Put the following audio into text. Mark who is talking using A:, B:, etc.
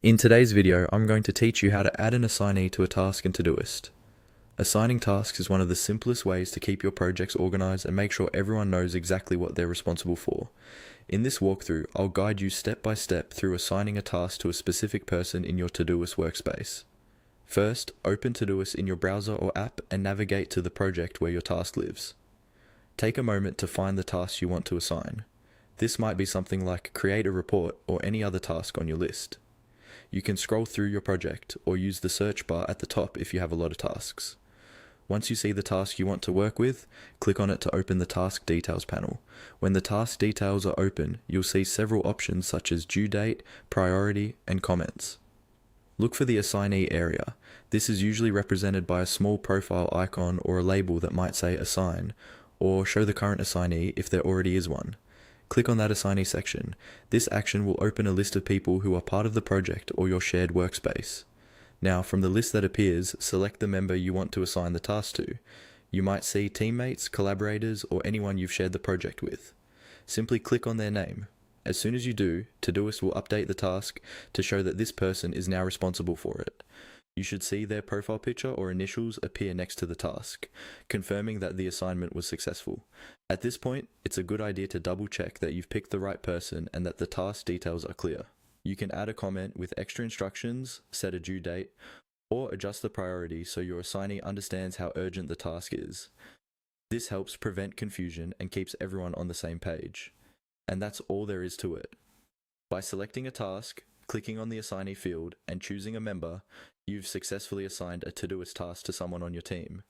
A: In today's video, I'm going to teach you how to add an assignee to a task in Todoist. Assigning tasks is one of the simplest ways to keep your projects organized and make sure everyone knows exactly what they're responsible for. In this walkthrough, I'll guide you step by step through assigning a task to a specific person in your Todoist workspace. First, open Todoist in your browser or app and navigate to the project where your task lives. Take a moment to find the task you want to assign. This might be something like create a report or any other task on your list. You can scroll through your project or use the search bar at the top if you have a lot of tasks. Once you see the task you want to work with, click on it to open the task details panel. When the task details are open, you'll see several options such as due date, priority, and comments. Look for the assignee area. This is usually represented by a small profile icon or a label that might say assign, or show the current assignee if there already is one. Click on that assignee section. This action will open a list of people who are part of the project or your shared workspace. Now, from the list that appears, select the member you want to assign the task to. You might see teammates, collaborators, or anyone you've shared the project with. Simply click on their name. As soon as you do, Todoist will update the task to show that this person is now responsible for it. You should see their profile picture or initials appear next to the task, confirming that the assignment was successful. At this point, it's a good idea to double check that you've picked the right person and that the task details are clear. You can add a comment with extra instructions, set a due date, or adjust the priority so your assignee understands how urgent the task is. This helps prevent confusion and keeps everyone on the same page. And that's all there is to it. By selecting a task, clicking on the assignee field, and choosing a member, you've successfully assigned a Todoist task to someone on your team.